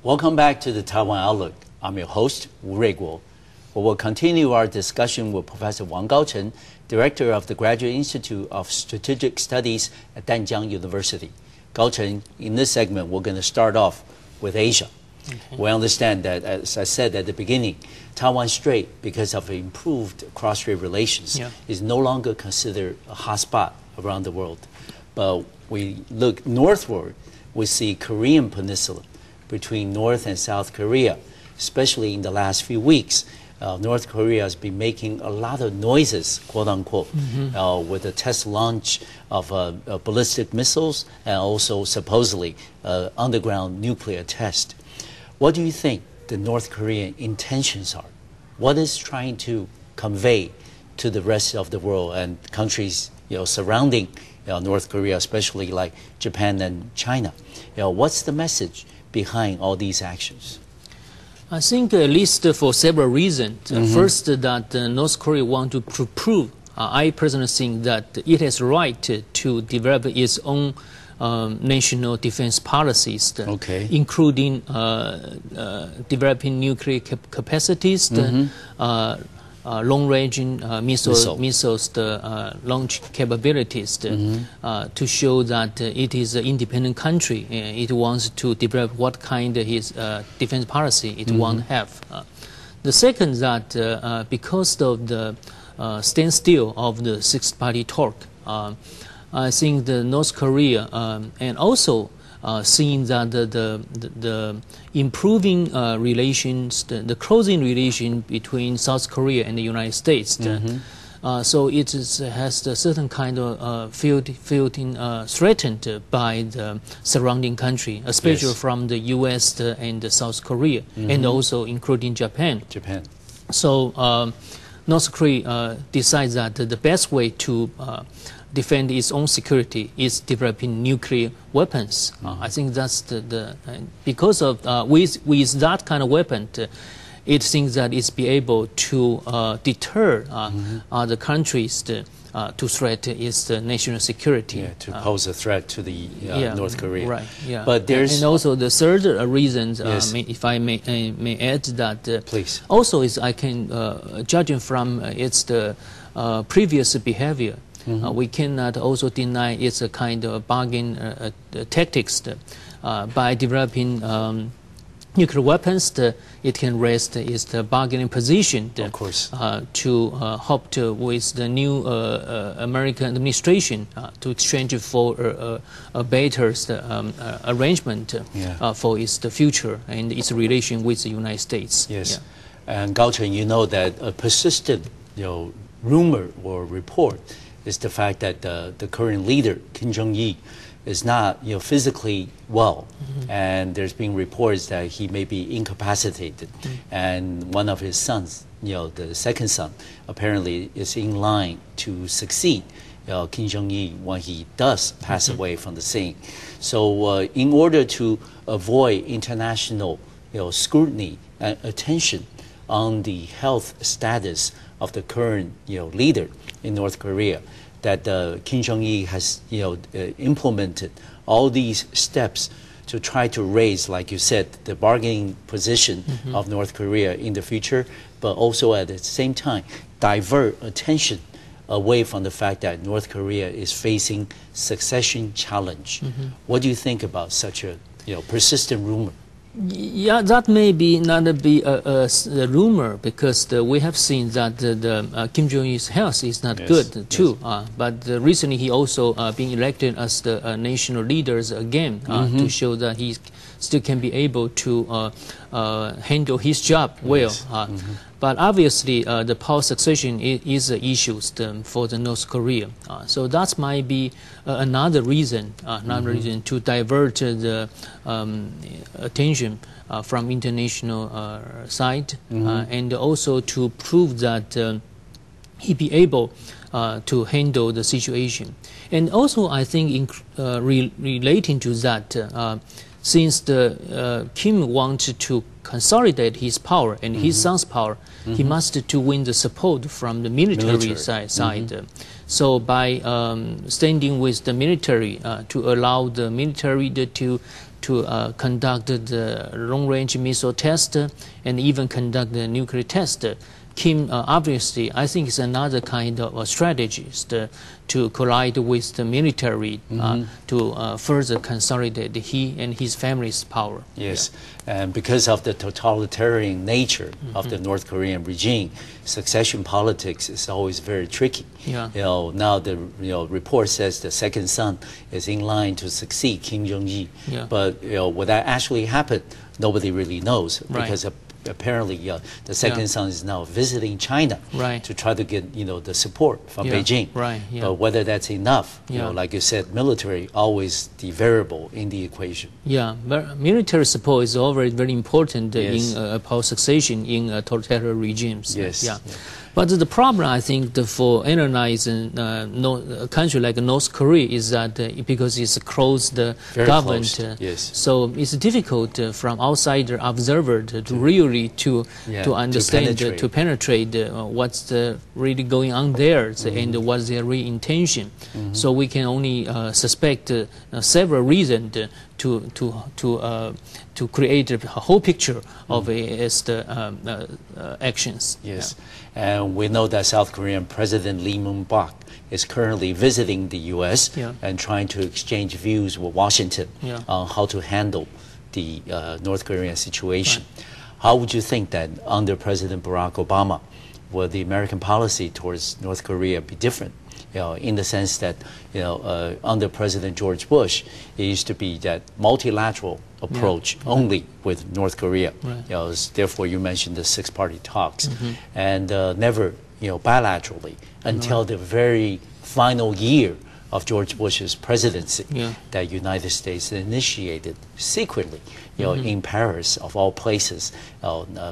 Welcome back to the Taiwan Outlook. I'm your host, Wu Ruiguo. We will continue our discussion with Professor Wang Gaochen, Director of the Graduate Institute of Strategic Studies at Danjiang University. Gaochen, in this segment, we're going to start off with Asia. Okay. We understand that, as I said at the beginning, Taiwan Strait, because of improved cross-strait relations, is no longer considered a hotspot around the world. But we look northward, we see Korean Peninsula between North and South Korea, especially in the last few weeks. North Korea has been making a lot of noises, quote unquote, with the test launch of ballistic missiles and also supposedly underground nuclear test. What do you think the North Korean intentions are? What is trying to convey to the rest of the world and countries surrounding North Korea, especially like Japan and China? What's the message behind all these actions? I think at least for several reasons. First, that North Korea want to prove, I personally think that it has right to develop its own national defense policies, including developing nuclear capacities, long-range missiles, launch capabilities, to show that it is an independent country. It wants to develop what kind of defense policy it wants to have. The second that because of the standstill of the six-party talk, I think the North Korea and also seeing that the improving relations, the closing relation between South Korea and the United States, so it has a certain kind of feeling threatened by the surrounding country, especially from the U.S. and South Korea, and also including Japan. So North Korea decides that the best way to defend its own security is developing nuclear weapons. I think that's because of with that kind of weapon, it thinks that it's be able to deter other countries to threat its national security. To pose a threat to the North Korea. Right. But there's and also the third reason, if I may add that, please. Also is I can judging from its previous behavior. We cannot also deny it's a kind of bargain tactics by developing nuclear weapons. It can rest its bargaining position to hope with the new American administration to exchange for a better arrangement for its future and its relation with the United States. And Gaochen, you know that a persistent rumor or report is the fact that the current leader, Kim Jong-il, is not physically well, and there's been reports that he may be incapacitated, and one of his sons, the second son, apparently is in line to succeed Kim Jong-il when he does pass away from the scene. So in order to avoid international scrutiny and attention on the health status of the current leader in North Korea, that Kim Jong-il has implemented all these steps to try to raise, like you said, the bargaining position of North Korea in the future, but also at the same time divert attention away from the fact that North Korea is facing succession challenge. What do you think about such a persistent rumor? Yeah, that may be not be a rumor, because we have seen that Kim Jong-il's health is not good too. But recently he also been elected as the national leaders again to show that he still can be able to handle his job well. But obviously the power succession is an issue for the North Korea. So that might be another reason to divert the attention from international side, and also to prove that he be able to handle the situation. And also I think relating to that, since Kim wanted to consolidate his power and his son's power, he must to win the support from the military side. So by standing with the military to allow the military to conduct the long-range missile test and even conduct the nuclear test. Kim obviously, I think, is another kind of strategist to collide with the military to further consolidate he and his family's power. Yes, and because of the totalitarian nature of the North Korean regime, succession politics is always very tricky. Yeah. Now the report says the second son is in line to succeed Kim Jong-il, but will that actually happen? Nobody really knows because apparently the second son is now visiting China to try to get the support from Beijing. But whether that's enough, like you said, military always the variable in the equation. Yeah, but military support is always very important in power succession in totalitarian regimes. Yes. Yeah. But the problem, I think, for analyzing a country like North Korea is that because it's a closed government, so it's difficult from outsider observer to really to understand, to penetrate what's really going on there and what's their real intention. So we can only suspect several reasons to create a whole picture of its actions. Yes. And we know that South Korean President Lee Myung-bak is currently visiting the U.S. And trying to exchange views with Washington on how to handle the North Korean situation. How would you think that under President Barack Obama, will the American policy towards North Korea be different? In the sense that, under President George Bush, it used to be that multilateral approach only with North Korea. Therefore, you mentioned the six-party talks, and never, bilaterally until the very final year of George Bush's presidency that United States initiated secretly, in Paris, of all places,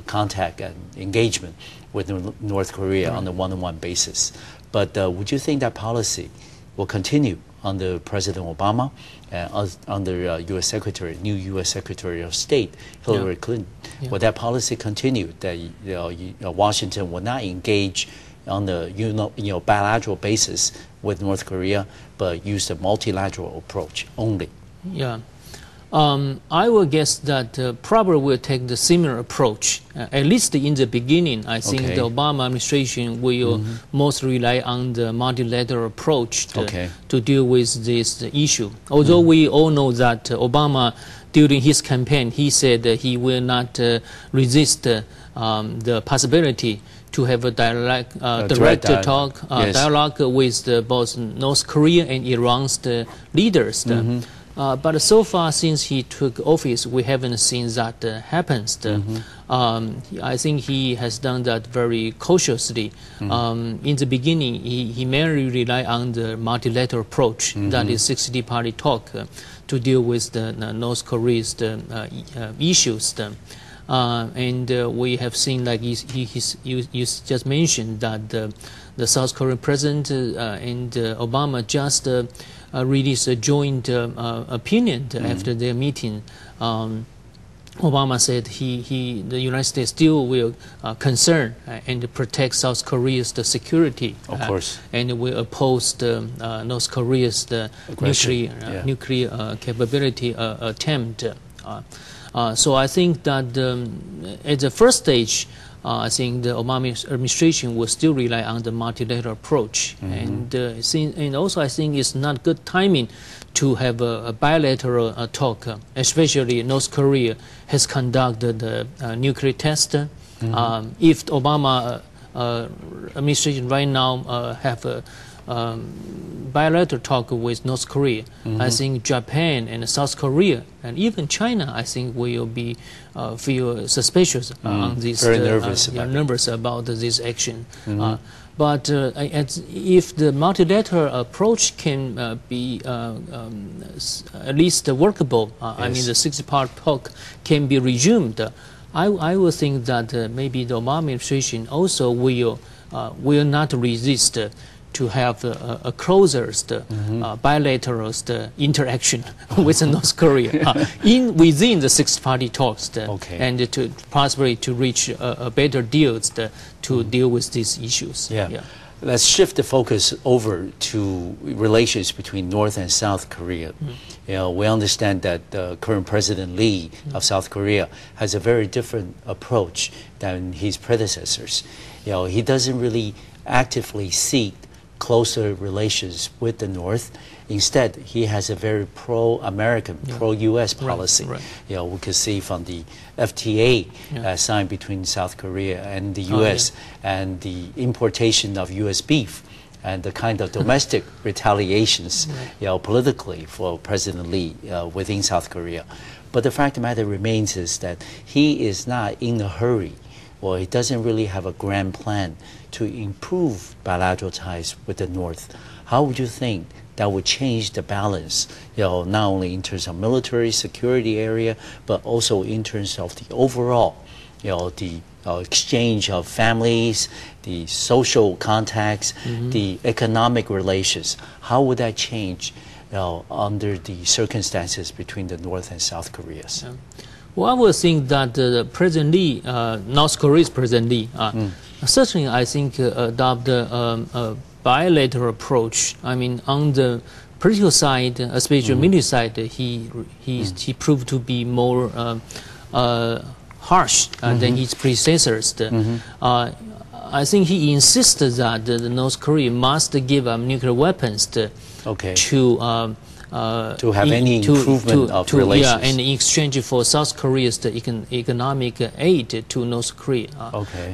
contact and engagement with North Korea on a one-on-one basis. But would you think that policy will continue under President Obama and under U.S. new U.S. Secretary of State Hillary Clinton? Will that policy continue, that Washington will not engage on the bilateral basis with North Korea, but use the multilateral approach only? Yeah. I will guess that probably will take the similar approach. At least in the beginning, I think the Obama administration will most rely on the multilateral approach to deal with this issue. Although we all know that Obama, during his campaign, he said that he will not resist the possibility to have a direct dialogue with both North Korea and Iran's leaders. But so far, since he took office, we haven't seen that happens. I think he has done that very cautiously. In the beginning, he mainly relied on the multilateral approach, that is 60-party talk, to deal with the North Korea's issues. And we have seen, like you just mentioned, that the South Korean president and Obama just released a joint opinion after their meeting. Obama said the United States still will concern and protect South Korea's security, of course, and will oppose North Korea's nuclear capability attempt. So I think that at the first stage, I think the Obama administration will still rely on the multilateral approach, and also I think it's not good timing to have a bilateral talk, especially North Korea has conducted the nuclear test. If the Obama administration right now have a bilateral talk with North Korea, I think Japan and South Korea and even China, I think, will be feel suspicious on this, very nervous about this action. But if the multilateral approach can be at least workable, I mean the 60-part talk can be resumed, I would think that maybe the Obama administration also will not resist to have a closer bilateral interaction with North Korea within the 60-party talks, and to possibly to reach a better deal to deal with these issues. let's shift the focus over to relations between North and South Korea. We understand that current President Lee of South Korea has a very different approach than his predecessors. He doesn't really actively seek closer relations with the North. Instead, he has a very pro-American, pro-U.S. policy. We could see from the FTA signed between South Korea and the U.S. And the importation of U.S. beef and the kind of domestic retaliations, politically for President Lee within South Korea. But the fact of the matter remains is that he is not in a hurry, or he doesn't really have a grand plan to improve bilateral ties with the North. How would you think that would change the balance, not only in terms of military security area, but also in terms of the overall, the exchange of families, the social contacts, the economic relations? How would that change under the circumstances between the North and South Koreas? Well, I would think that President Lee, North Korea's President Lee, certainly I think adopt a bilateral approach. I mean, on the political side, especially military side, he proved to be more harsh than his predecessors. I think he insisted that the North Korea must give up nuclear weapons to have any improvement of relations. Yeah, and in exchange for South Korea's economic aid to North Korea.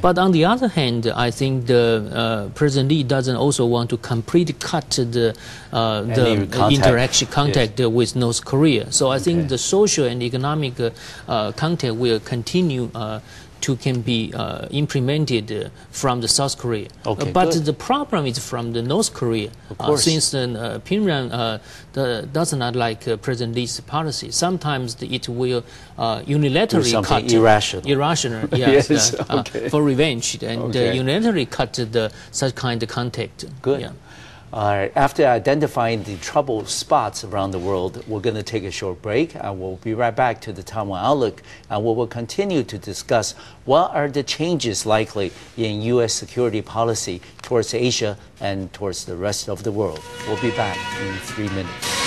But on the other hand, I think the President Lee doesn't also want to completely cut the contact with North Korea. So I think the social and economic contact will continue can be implemented from the South Korea. But the problem is from the North Korea, since Pyongyang does not like President Lee's policy. Sometimes it will unilaterally cut irrational, yes, for revenge, and unilaterally cut such kind of contact. All right. After identifying the trouble spots around the world, we're going to take a short break, and we'll be right back to the Taiwan Outlook, and we will continue to discuss what are the changes likely in U.S. security policy towards Asia and towards the rest of the world. We'll be back in 3 minutes.